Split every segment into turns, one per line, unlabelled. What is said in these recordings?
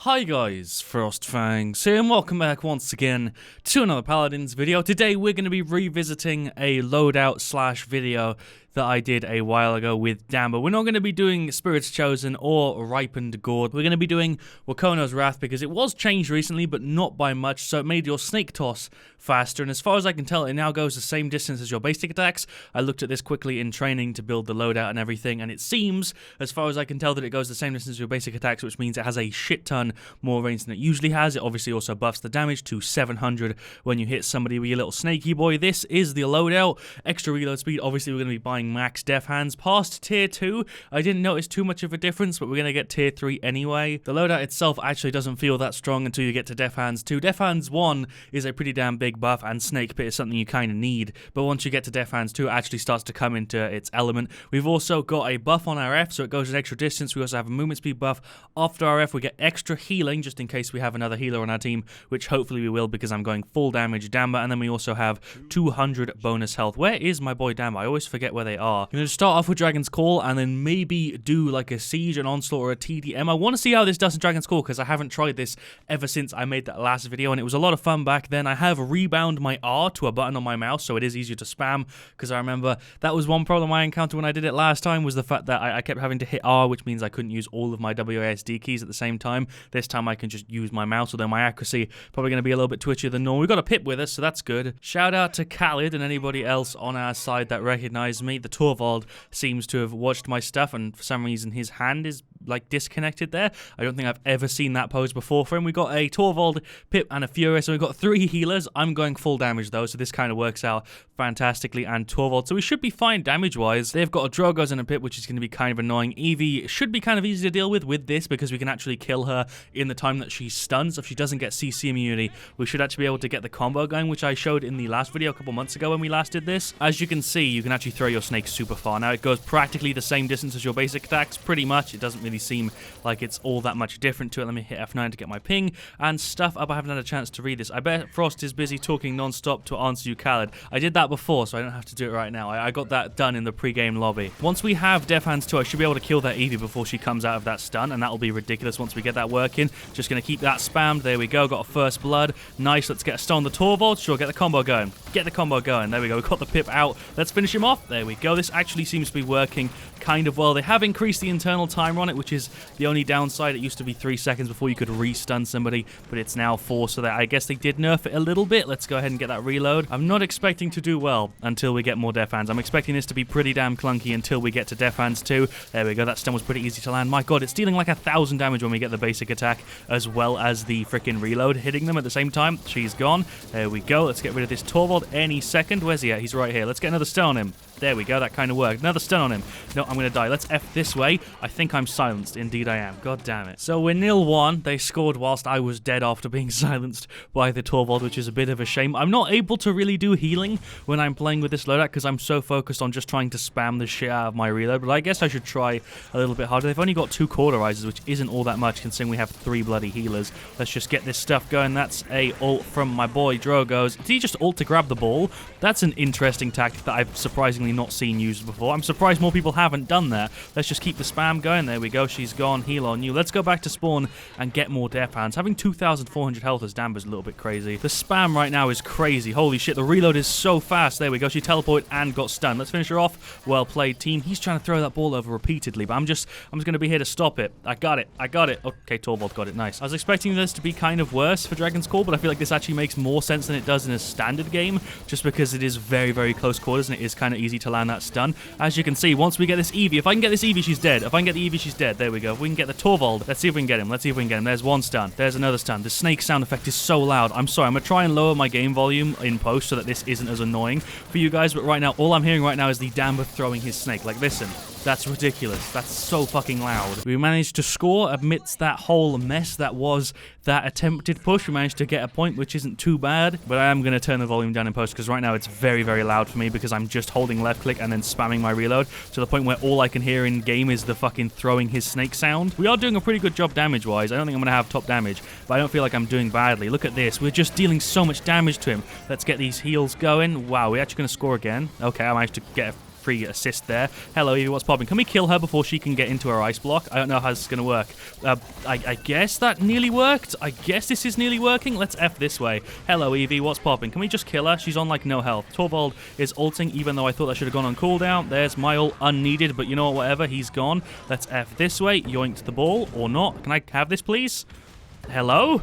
Hi guys, FrostFangs here and welcome back once again to another Paladins video. Today we're going to be revisiting a loadout slash video that I did a while ago with Damba. We're not going to be doing Spirits Chosen or Ripened Gourd. We're going to be doing Wakono's Wrath because it was changed recently, but not by much, so it made your snake toss faster. And as far as I can tell, it now goes the same distance as your basic attacks. I looked at this quickly in training to build the loadout and everything, and it seems, as far as I can tell, that it goes the same distance as your basic attacks, which means it has a shit ton more range than it usually has. It obviously also buffs the damage to 700 when you hit somebody with your little snaky boy. This is the loadout. Extra reload speed. Obviously, we're going to be buying max Death Hands. Past tier 2, I didn't notice too much of a difference, but we're going to get tier 3 anyway. The loadout itself actually doesn't feel that strong until you get to Death Hands 2. Death Hands 1 is a pretty damn big buff, and Snake Pit is something you kind of need, but once you get to Death Hands 2, it actually starts to come into its element. We've also got a buff on our F, so it goes an extra distance. We also have a movement speed buff. After our F, we get extra healing, just in case we have another healer on our team, which hopefully we will, because I'm going full damage Damba, and then we also have 200 bonus health. Where is my boy Damba? I always forget where they are. I'm going to start off with Dragon's Call, and then maybe do like a Siege, an Onslaught, or a TDM. I want to see how this does in Dragon's Call, because I haven't tried this ever since I made that last video, and it was a lot of fun back then. I have rebound my R to a button on my mouse, so it is easier to spam, because I remember that was one problem I encountered when I did it last time, was the fact that I kept having to hit R, which means I couldn't use all of my WASD keys at the same time. This time I can just use my mouse, although my accuracy probably going to be a little bit twitchier than normal. We've got a Pip with us, so that's good. Shout out to Khalid and anybody else on our side that recognized me. The Torvald seems to have watched my stuff, and for some reason his hand is like disconnected there. I don't think I've ever seen that pose before for him. We got a Torvald, Pip, and a Furious, so we've got 3 healers. I'm going full damage though, so this kind of works out fantastically, and Torvald, so we should be fine damage-wise. They've got a Drogoz and a Pip, which is going to be kind of annoying. Eevee should be kind of easy to deal with this, because we can actually kill her in the time that she's stunned, so if she doesn't get CC immunity, we should actually be able to get the combo going, which I showed in the last video a couple months ago when we last did this. As you can see, you can actually throw your snake super far. Now, it goes practically the same distance as your basic attacks, pretty much. It doesn't really seem like it's all that much different to it. Let me hit F9 to get my ping and stuff up. I haven't had a chance to read this. I bet Frost is busy talking non-stop to answer you, Khaled. I did that before, so I don't have to do it right now. I got that done in the pre-game lobby. Once we have Death Hands 2, I should be able to kill that Eevee before she comes out of that stun, and that will be ridiculous once we get that working. Just going to keep that spammed. There we go. Got a first blood. Nice. Let's get a stun on the Torvald. Sure, get the combo going. Get the combo going. There we go. We've got the Pip out. Let's finish him off. There we go. This actually seems to be working kind of well. They have increased the internal timer on it, which is the only downside. It used to be 3 seconds before you could re-stun somebody, but it's now 4, so that I guess they did nerf it a little bit. Let's go ahead and get that reload. I'm not expecting to do well until we get more Death Hands. I'm expecting this to be pretty damn clunky until we get to Death Hands 2. There we go. That stun was pretty easy to land. My god, it's dealing like 1,000 damage when we get the basic attack, as well as the freaking reload hitting them at the same time. She's gone. There we go. Let's get rid of this Torvald any second. Where's he at? He's right here. Let's get another stun on him. There we go, that kind of worked. Another stun on him. No, I'm going to die. Let's F this way. I think I'm silenced. Indeed I am. God damn it. So we're 0-1. They scored whilst I was dead after being silenced by the Torvald, which is a bit of a shame. I'm not able to really do healing when I'm playing with this loadout, because I'm so focused on just trying to spam the shit out of my reload, but I guess I should try a little bit harder. They've only got 2 cauterizers, which isn't all that much considering we have 3 bloody healers. Let's just get this stuff going. That's a ult from my boy Drogoz. Did he just ult to grab the ball? That's an interesting tactic that I've surprisingly not seen used before. I'm surprised more people haven't done that. Let's just keep the spam going. There we go. She's gone. Heal on you. Let's go back to spawn and get more Death Hands. Having 2,400 health as Damba's a little bit crazy. The spam right now is crazy. Holy shit. The reload is so fast. There we go. She teleported and got stunned. Let's finish her off. Well played, team. He's trying to throw that ball over repeatedly, but I'm just going to be here to stop it. I got it. I got it. Okay, Torvald got it. Nice. I was expecting this to be kind of worse for Dragon's Call, but I feel like this actually makes more sense than it does in a standard game, just because it is very, very close quarters and it is kind of easy to land that stun. As you can see, once we get this Eevee, if I can get this Eevee, she's dead. If I can get the Eevee, she's dead. There we go. If we can get the Torvald, let's see if we can get him. Let's see if we can get him. There's one stun. There's another stun. The snake sound effect is so loud. I'm sorry. I'm going to try and lower my game volume in post so that this isn't as annoying for you guys, but right now, all I'm hearing right now is the Damba throwing his snake. Like, listen. That's ridiculous. That's so fucking loud. We managed to score amidst that whole mess that was that attempted push. We managed to get a point, which isn't too bad, but I am going to turn the volume down in post, because right now it's very, very loud for me, because I'm just holding left click and then spamming my reload to the point where all I can hear in game is the fucking throwing his snake sound. We are doing a pretty good job damage-wise. I don't think I'm going to have top damage, but I don't feel like I'm doing badly. Look at this. We're just dealing so much damage to him. Let's get these heals going. Wow, we're actually going to score again. Okay, I managed to get a free assist there. Hello, Evie, what's popping? Can we kill her before she can get into her ice block? I don't know how this is going to work. I guess that nearly worked. I guess this is nearly working. Let's F this way. Hello, Evie, what's popping? Can we just kill her? She's on, like, no health. Torvald is ulting, even though I thought that should have gone on cooldown. There's my ult, unneeded, but you know what, whatever. He's gone. Let's F this way. Yoinked the ball, or not. Can I have this, please? Hello?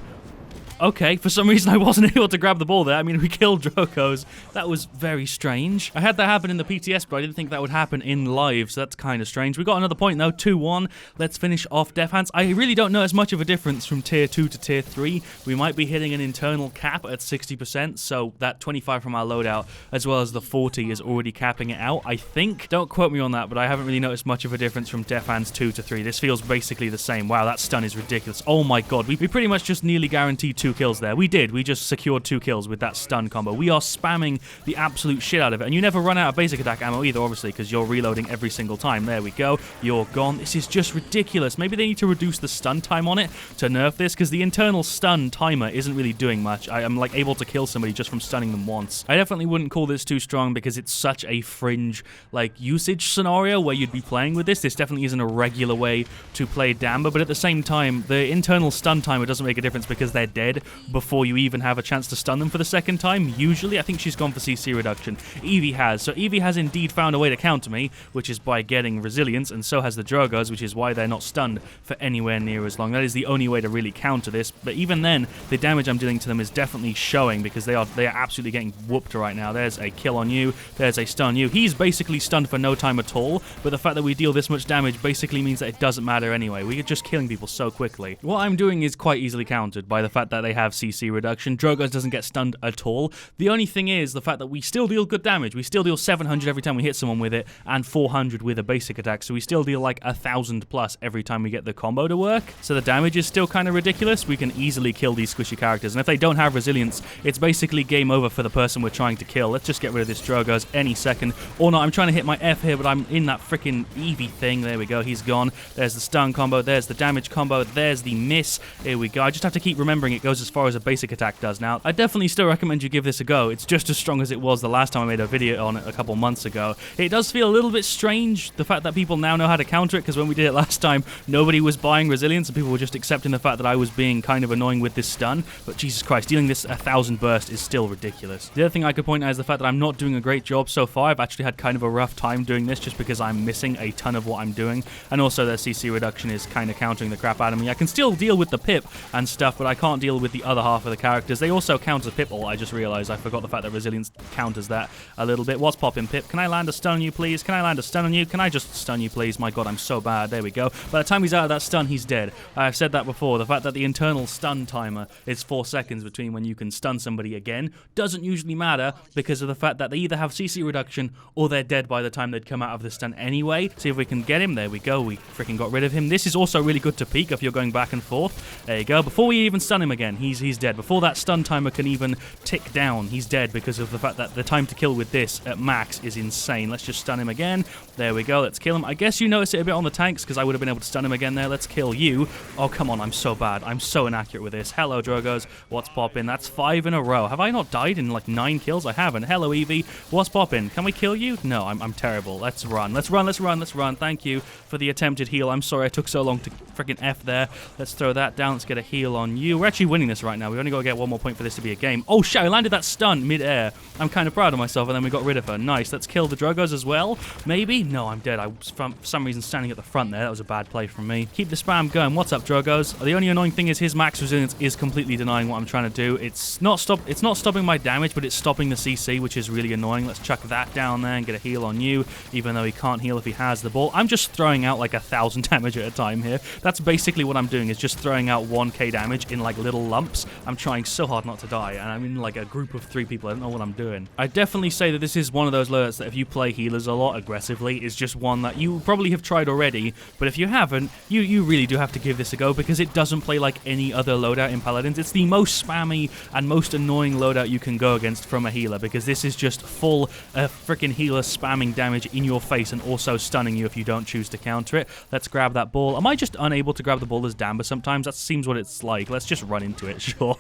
Okay, for some reason I wasn't able to grab the ball there. I mean, we killed Drogos. That was very strange. I had that happen in the PTS, but I didn't think that would happen in live, so that's kind of strange. We got another point, though, 2-1. Let's finish off Death Hands. I really don't notice much of a difference from Tier 2 to Tier 3. We might be hitting an internal cap at 60%, so that 25 from our loadout, as well as the 40, is already capping it out, I think. Don't quote me on that, but I haven't really noticed much of a difference from Death Hands 2 to 3. This feels basically the same. Wow, that stun is ridiculous. Oh my god, we pretty much just nearly guaranteed 2 kills there. We did. We just secured 2 kills with that stun combo. We are spamming the absolute shit out of it. And you never run out of basic attack ammo either, obviously, because you're reloading every single time. There we go. You're gone. This is just ridiculous. Maybe they need to reduce the stun time on it to nerf this, because the internal stun timer isn't really doing much. I am, like, able to kill somebody just from stunning them once. I definitely wouldn't call this too strong because it's such a fringe, like, usage scenario where you'd be playing with this. This definitely isn't a regular way to play Damba, but at the same time, the internal stun timer doesn't make a difference because they're dead before you even have a chance to stun them for the second time. Usually, I think she's gone for CC reduction. Evie has. So Evie has indeed found a way to counter me, which is by getting resilience, and so has the Drogos, which is why they're not stunned for anywhere near as long. That is the only way to really counter this, but even then, the damage I'm dealing to them is definitely showing because they are absolutely getting whooped right now. There's a kill on you, there's a stun on you. He's basically stunned for no time at all, but the fact that we deal this much damage basically means that it doesn't matter anyway. We're just killing people so quickly. What I'm doing is quite easily countered by the fact that they have CC reduction. Drogos doesn't get stunned at all. The only thing is the fact that we still deal good damage. We still deal 700 every time we hit someone with it, and 400 with a basic attack, so we still deal like 1,000 plus every time we get the combo to work. So the damage is still kind of ridiculous. We can easily kill these squishy characters, and if they don't have resilience, it's basically game over for the person we're trying to kill. Let's just get rid of this Drogos any second. Or not, I'm trying to hit my F here, but I'm in that freaking Evie thing. There we go, he's gone. There's the stun combo, there's the damage combo, there's the miss. Here we go. I just have to keep remembering it goes as far as a basic attack does now. I definitely still recommend you give this a go. It's just as strong as it was the last time I made a video on it a couple months ago. It does feel a little bit strange, the fact that people now know how to counter it, because when we did it last time, nobody was buying resilience and people were just accepting the fact that I was being kind of annoying with this stun. But Jesus Christ, dealing this 1,000 burst is still ridiculous. The other thing I could point out is the fact that I'm not doing a great job so far. I've actually had kind of a rough time doing this just because I'm missing a ton of what I'm doing, and also their CC reduction is kind of countering the crap out of me. I can still deal with the Pip and stuff, but I can't deal with the other half of the characters. They also counter Pip ult. I just realized I forgot the fact that resilience counters that a little bit. What's popping, Pip? Can I land a stun on you, please? Can I land a stun on you? Can I just stun you, please? My god, I'm so bad. There we go. By the time he's out of that stun, he's dead. I've said that before. The fact that the internal stun timer is 4 seconds between when you can stun somebody again doesn't usually matter because of the fact that they either have CC reduction or they're dead by the time they'd come out of the stun anyway. See if we can get him. There we go. We freaking got rid of him. This is also really good to peek if you're going back and forth. There you go. Before we even stun him again, he's dead. Before that stun timer can even tick down, he's dead because of the fact that the time to kill with this at max is insane. Let's just stun him again. There we go. Let's kill him. I guess you notice it a bit on the tanks because I would have been able to stun him again there. Let's kill you. Oh, come on. I'm so bad. I'm so inaccurate with this. Hello, Drogos. What's poppin'? That's 5 in a row. Have I not died in like 9 kills? I haven't. Hello, Evie. What's poppin'? Can we kill you? No, I'm terrible. Let's run. Let's run. Let's run. Let's run. Thank you for the attempted heal. I'm sorry I took so long to freaking F there. Let's throw that down. Let's get a heal on you. We're actually winning this right now. We've only got to get 1 more point for this to be a game. Oh, shit. I landed that stun mid-air. I'm kind of proud of myself, and then we got rid of her. Nice. Let's kill the Drogos as well. Maybe? No, I'm dead. I was, for some reason, standing at the front there. That was a bad play from me. Keep the spam going. What's up, Drogos? The only annoying thing is his max resilience is completely denying what I'm trying to do. It's not stopping my damage, but it's stopping the CC, which is really annoying. Let's chuck that down there and get a heal on you, even though he can't heal if he has the ball. I'm just throwing out like 1,000 damage at a time here. That's basically what I'm doing, is just throwing out 1k damage in like little lumps. I'm trying so hard not to die, and I'm in like a group of 3 people. I don't know what I'm doing. I definitely say that this is one of those loadouts that if you play healers a lot aggressively, is just one that you probably have tried already, but if you haven't, you really do have to give this a go, because it doesn't play like any other loadout in Paladins. It's the most spammy and most annoying loadout you can go against from a healer, because this is just full freaking healer spamming damage in your face and also stunning you if you don't choose to counter it. Let's grab that ball. Am I just unable to grab the ball as Damba sometimes? That seems what it's like. Let's just run into into it, sure.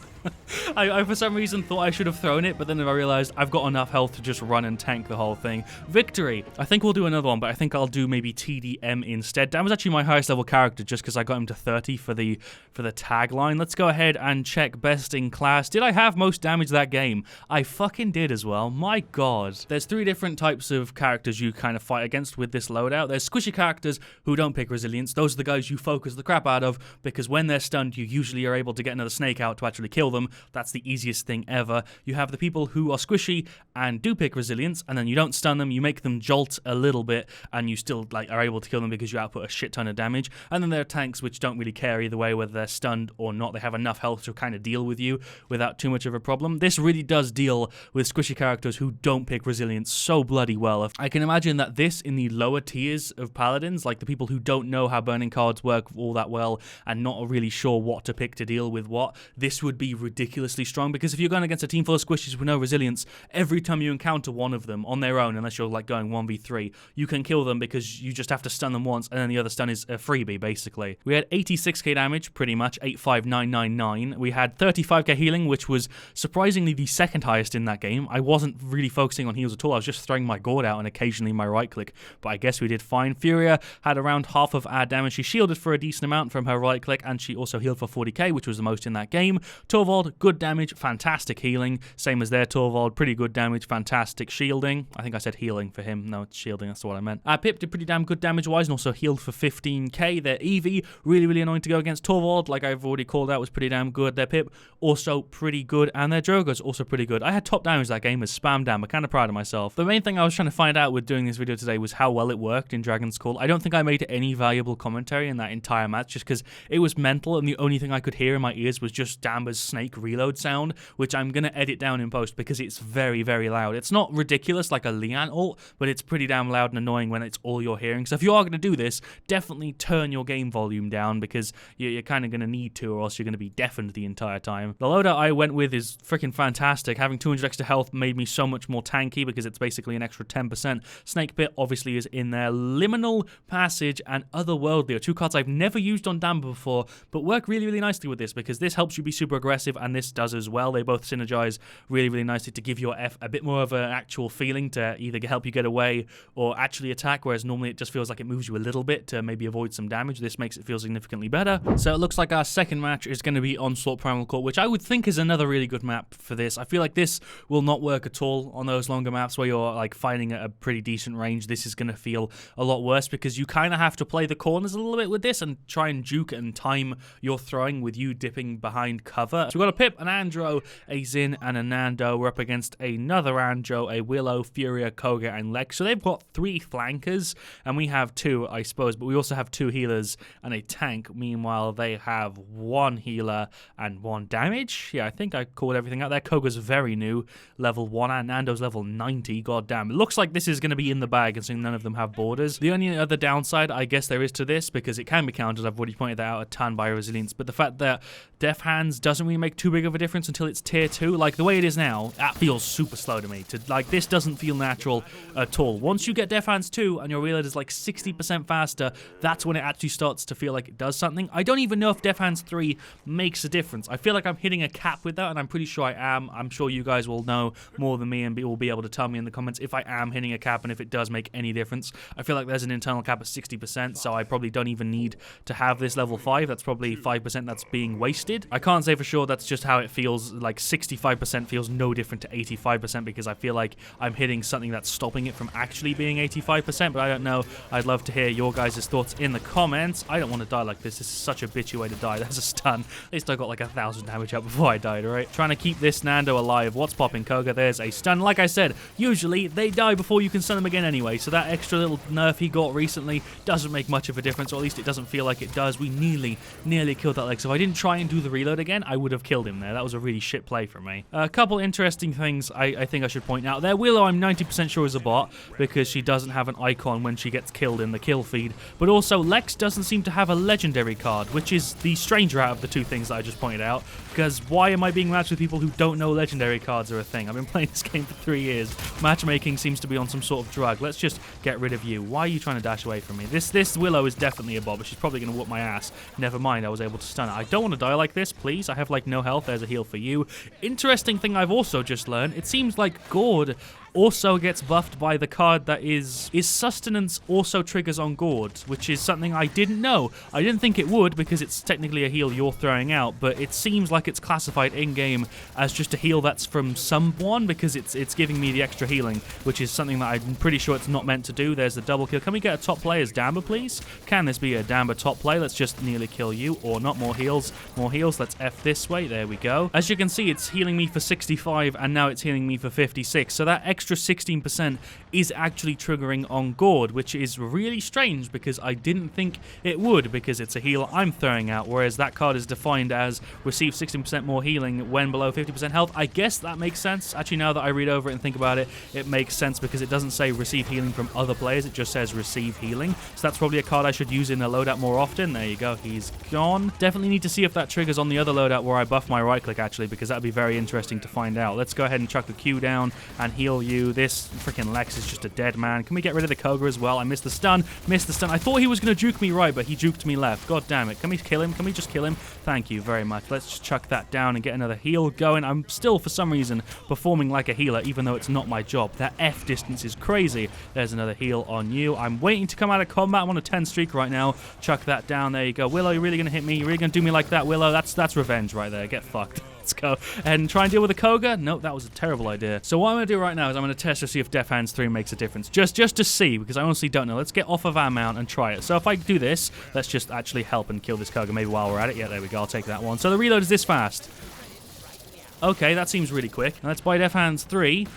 I for some reason thought I should have thrown it, but then I realized I've got enough health to just run and tank the whole thing. Victory! I think we'll do another one, but I think I'll do maybe TDM instead. Dan was actually my highest level character just because I got him to 30 for the tagline. Let's go ahead and check best in class. Did I have most damage that game? I fucking did as well. My god. There's 3 different types of characters you kind of fight against with this loadout. There's squishy characters who don't pick resilience. Those are the guys you focus the crap out of because when they're stunned, you usually are able to get another snake out to actually kill them. That's the easiest thing ever. You have the people who are squishy and do pick resilience, and then you don't stun them, you make them jolt a little bit, and you still are able to kill them because you output a shit ton of damage. And then there are tanks which don't really care either way, whether they're stunned or not. They have enough health to kind of deal with you without too much of a problem. This really does deal with squishy characters who don't pick resilience so bloody well. I can imagine that this in the lower tiers of Paladins, like the people who don't know how burning cards work all that well and not really sure what to pick to deal with what, this would be ridiculously strong, because if you're going against a team full of squishies with no resilience, every time you encounter one of them on their own, unless you're like going 1v3, you can kill them because you just have to stun them once and then the other stun is a freebie basically. We had 86k damage pretty much, 85999. We had 35k healing, which was surprisingly the second highest in that game. I wasn't really focusing on heals at all. I was just throwing my gourd out and occasionally my right click, but I guess we did fine. Furia had around half of our damage. She shielded for a decent amount from her right click, and she also healed for 40k, which was the most in that game. Torvald, good damage, fantastic healing. Same as their Torvald, pretty good damage, fantastic shielding. I think I said healing for him. No, it's shielding, that's what I meant. Pip did pretty damn good damage-wise and also healed for 15k. Their Eevee, really, really annoying to go against. Torvald, like I've already called out, was pretty damn good. Their Pip, also pretty good. And their Drogo's also pretty good. I had top damage that game as spam damn. I'm kind of proud of myself. The main thing I was trying to find out with doing this video today was how well it worked in Dragon's Call. I don't think I made any valuable commentary in that entire match just because it was mental and the only thing I could hear in my ears was just DAMBA'S snake reload sound, which I'm going to edit down in post because it's very, very loud. It's not ridiculous like a Lian ult, but it's pretty damn loud and annoying when it's all you're hearing. So if you are going to do this, definitely turn your game volume down because you're kind of going to need to, or else you're going to be deafened the entire time. The loadout I went with is freaking fantastic. Having 200 extra health made me so much more tanky because it's basically an extra 10%. Snake Pit obviously is in there. Liminal Passage and Otherworldly are 2 cards I've never used on DAMBA before, but work really, really nicely with this because this helps you be super aggressive and this does as well. They both synergize really, really nicely to give your F a bit more of an actual feeling to either help you get away or actually attack, whereas normally it just feels like it moves you a little bit to maybe avoid some damage. This makes it feel significantly better. So it looks like our second match is going to be Onslaught Primal Court, which I would think is another really good map for this. I feel like this will not work at all on those longer maps where you're like fighting at a pretty decent range. This is going to feel a lot worse because you kind of have to play the corners a little bit with this and try and juke and time your throwing with you dipping behind cover. So we've got a Pip, an Andro, a Zin, and a Nando. We're up against another Andro, a Willow, Furia, Koga, and Lex. So they've got 3 flankers, and we have 2, I suppose, but we also have 2 healers and a tank. Meanwhile, they have 1 healer and 1 damage. Yeah, I think I called everything out there. Koga's very new, level 1, and Nando's level 90. God damn. It looks like this is going to be in the bag, and so none of them have borders. The only other downside, I guess, there is to this, because it can be countered, I've already pointed that out a ton by resilience, but the fact that Def Hands doesn't really make too big of a difference until it's tier 2. Like, the way it is now, that feels super slow to me. Like, this doesn't feel natural at all. Once you get Def Hands 2 and your reload is like 60% faster, that's when it actually starts to feel like it does something. I don't even know if Def Hands 3 makes a difference. I feel like I'm hitting a cap with that, and I'm pretty sure I am. I'm sure you guys will know more than me and will be able to tell me in the comments if I am hitting a cap and if it does make any difference. I feel like there's an internal cap of 60%, so I probably don't even need to have this level 5. That's probably 5% that's being wasted. I can't say for sure that's just how it feels. Like 65% feels no different to 85% because I feel like I'm hitting something that's stopping it from actually being 85%, but I don't know. I'd love to hear your guys' thoughts in the comments. I don't want to die like this. This is such a bitchy way to die. There's a stun. At least I got like 1,000 damage out before I died, alright? Trying to keep this Nando alive. What's popping, Koga? There's a stun. Like I said, usually they die before you can stun them again anyway, so that extra little nerf he got recently doesn't make much of a difference, or at least it doesn't feel like it does. We nearly killed that leg, so if I didn't try and do the reload again, I would have killed him there. That was a really shit play from me. A couple interesting things I think I should point out. There, Willow, I'm 90% sure is a bot because she doesn't have an icon when she gets killed in the kill feed, but also Lex doesn't seem to have a legendary card, which is the stranger out of the 2 things that I just pointed out, because why am I being matched with people who don't know legendary cards are a thing? I've been playing this game for 3 years. Matchmaking seems to be on some sort of drug. Let's just get rid of you. Why are you trying to dash away from me? This Willow is definitely a bot, but she's probably going to whoop my ass. Never mind, I was able to stun her. I don't want to die like this. this, please. I have, like, no health. There's a heal for you. Interesting thing I've also just learned. It seems like Gourd also gets buffed by the card that is Sustenance also triggers on Gourd, which is something I didn't know. I didn't think it would because it's technically a heal you're throwing out, but it seems like it's classified in-game as just a heal that's from someone because it's giving me the extra healing, which is something that I'm pretty sure it's not meant to do. There's the double kill. Can we get a top play as Damba, please? Can this be a Damba top play? Let's just nearly kill you, or not. More heals. More heals. Let's F this way. There we go. As you can see, it's healing me for 65, and now it's healing me for 56, so that extra 16% is actually triggering on Gourd, which is really strange because I didn't think it would because it's a heal I'm throwing out, whereas that card is defined as receive 16% more healing when below 50% health. I guess that makes sense. Actually, now that I read over it and think about it, it makes sense because it doesn't say receive healing from other players, it just says receive healing. So that's probably a card I should use in the loadout more often. There you go, he's gone. Definitely need to see if that triggers on the other loadout where I buff my right click actually, because that'd be very interesting to find out. Let's go ahead and chuck the Q down and heal you. This freaking Lex is just a dead man. Can we get rid of the Koga as well? I missed the stun. Missed the stun. I thought he was going to juke me right, but he juked me left. God damn it. Can we kill him? Can we just kill him? Thank you very much. Let's just chuck that down and get another heal going. I'm still, for some reason, performing like a healer, even though it's not my job. That F distance is crazy. There's another heal on you. I'm waiting to come out of combat. I'm on a 10 streak right now. Chuck that down. There you go. Willow, you're really going to hit me? You're really going to do me like that, Willow? That's revenge right there. Get fucked. Let's go and try and deal with the Koga. Nope, that was a terrible idea. So what I'm going to do right now is I'm going to test to see if Death Hands 3 makes a difference. Just to see, because I honestly don't know. Let's get off of our mount and try it. So if I do this, let's just actually help and kill this Koga maybe while we're at it. Yeah, there we go. I'll take that one. So the reload is this fast. Okay, that seems really quick. Let's buy Death Hands 3.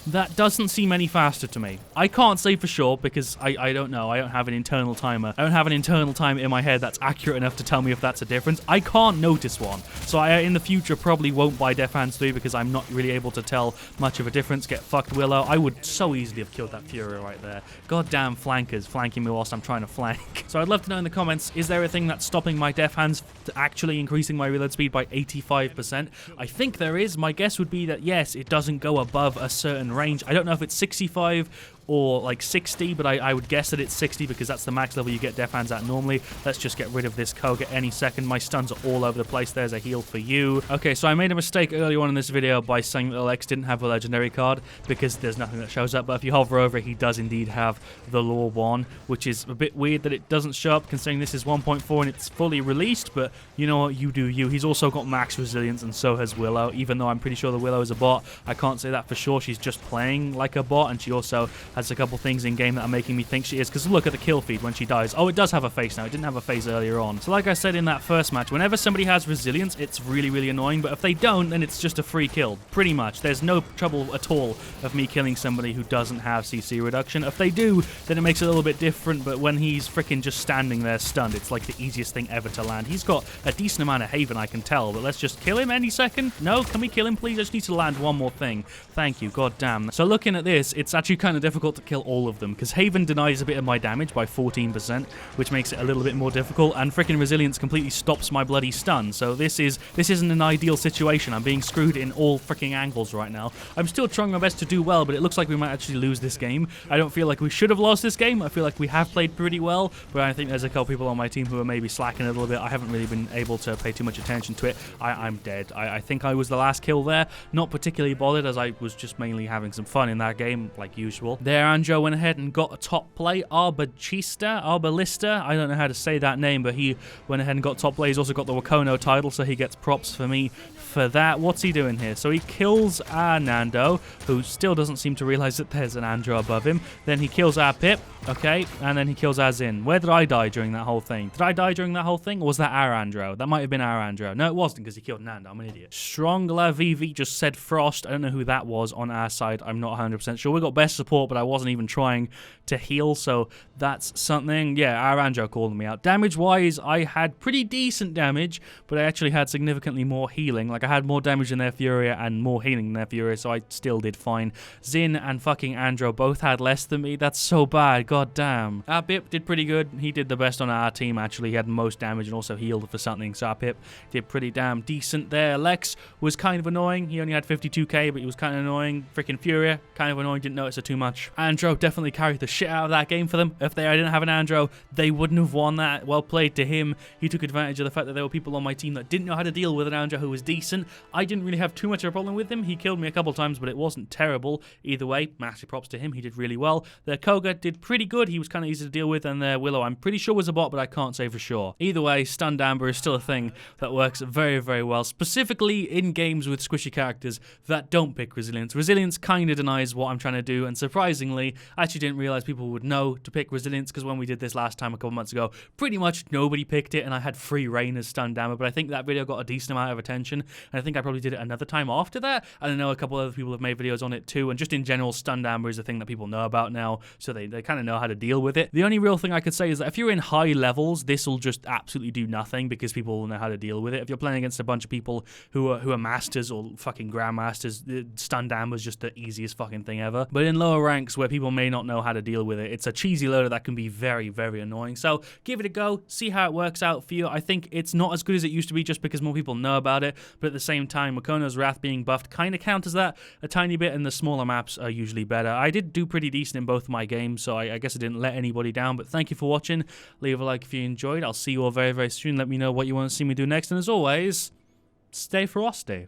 That doesn't seem any faster to me. I can't say for sure because I don't know. I don't have an internal timer. I don't have an internal timer in my head that's accurate enough to tell me if that's a difference. I can't notice one. So I, in the future, probably won't buy Death Hands 3 because I'm not really able to tell much of a difference. Get fucked, Willow. I would so easily have killed that Fury right there. Goddamn flankers flanking me whilst I'm trying to flank. So I'd love to know in the comments, is there a thing that's stopping my Death Hands actually increasing my reload speed by 85%? I think there is. My guess would be that yes, it doesn't go above a certain range. I don't know if it's 65 or like 60, but I would guess that it's 60 because that's the max level you get Death Hands at normally. Let's just get rid of this Koga any second. My stuns are all over the place. There's a heal for you. Okay, so I made a mistake earlier on in this video by saying that Lex didn't have a legendary card because there's nothing that shows up, but if you hover over it, he does indeed have the Law 1, which is a bit weird that it doesn't show up considering this is 1.4 and it's fully released, but you know what, you do you. He's also got max resilience and so has Willow, even though I'm pretty sure the Willow is a bot. I can't say that for sure. She's just playing like a bot, and she also has a couple things in game that are making me think she is, because look at the kill feed when she dies. Oh, it does have a face now. It didn't have a face earlier on. So like I said in that first match, whenever somebody has resilience, it's really, really annoying, but if they don't, then it's just a free kill. Pretty much. There's no trouble at all of me killing somebody who doesn't have CC reduction. If they do, then it makes it a little bit different, but when he's freaking just standing there stunned, it's like the easiest thing ever to land. He's got a decent amount of Haven, I can tell, but let's just kill him any second. No, can we kill him, please? I just need to land one more thing. Thank you, god damn. So looking at this, it's actually kind of difficult to kill all of them, because Haven denies a bit of my damage by 14%, which makes it a little bit more difficult, and freaking Resilience completely stops my bloody stun, so this isn't an ideal situation. I'm being screwed in all freaking angles right now. I'm still trying my best to do well, but it looks like we might actually lose this game. I don't feel like we should have lost this game. I feel like we have played pretty well, but I think there's a couple people on my team who are maybe slacking a little bit. I haven't really been able to pay too much attention to it. I'm dead. I think I was the last kill there. Not particularly bothered, as I was just mainly having some fun in that game, like usual. There, Anjo went ahead and got a top play. Arbalista, I don't know how to say that name, but he went ahead and got top play. He's also got the Wakono title, so he gets props for me for that. What's he doing here? So he kills our Nando, who still doesn't seem to realize that there's an Andro above him. Then he kills our Pip, okay, and then he kills our Zin. Where did I die during that whole thing? Did I die during that whole thing, or was that our Andro? That might have been our Andro. No, it wasn't, because he killed Nando. I'm an idiot. Strongla VV just said Frost. I don't know who that was on our side. I'm not 100% sure. We got best support, but I wasn't even trying to heal, so that's something. Yeah, our Andro called me out. Damage-wise, I had pretty decent damage, but I actually had significantly more healing. Like, I had more damage than their Furia and more healing than their Furia, so I still did fine. Zin and fucking Andro both had less than me. That's so bad. God damn. Our Pip did pretty good. He did the best on our team, actually. He had the most damage and also healed for something, so our Pip did pretty damn decent there. Lex was kind of annoying. He only had 52k, but he was kind of annoying. Freaking Furia, kind of annoying. Didn't notice it too much. Andro definitely carried the shit out of that game for them. If I didn't have an Andro, they wouldn't have won that. Well played to him. He took advantage of the fact that there were people on my team that didn't know how to deal with an Andro who was decent. I didn't really have too much of a problem with him. He killed me a couple times, but it wasn't terrible. Either way, massive props to him. He did really well. Their Koga did pretty good. He was kind of easy to deal with, and their Willow I'm pretty sure was a bot, but I can't say for sure. Either way, stunned Amber is still a thing that works very, very well, specifically in games with squishy characters that don't pick Resilience. Resilience kind of denies what I'm trying to do, and surprisingly, I actually didn't realize people would know to pick Resilience, because when we did this last time a couple months ago, pretty much nobody picked it, and I had free reign as stunned Amber, but I think that video got a decent amount of attention, and I think I probably did it another time after that, and I know a couple other people have made videos on it too, and just in general, stunned Amber is a thing that people know about now, so they kind of know how to deal with it. The only real thing I could say is that if you're in high levels, this will just absolutely do nothing, because people will know how to deal with it. If you're playing against a bunch of people who are masters or fucking grandmasters, stunned Amber is just the easiest fucking thing ever. But in lower ranks where people may not know how to deal with it, it's a cheesy loader that can be very, very annoying. So give it a go, see how it works out for you. I think it's not as good as it used to be just because more people know about it, but at the same time, Makono's Wrath being buffed kind of counters that a tiny bit, and the smaller maps are usually better. I did do pretty decent in both of my games, so I guess I didn't let anybody down, but thank you for watching. Leave a like if you enjoyed. I'll see you all very, very soon. Let me know what you want to see me do next, and as always, stay frosty.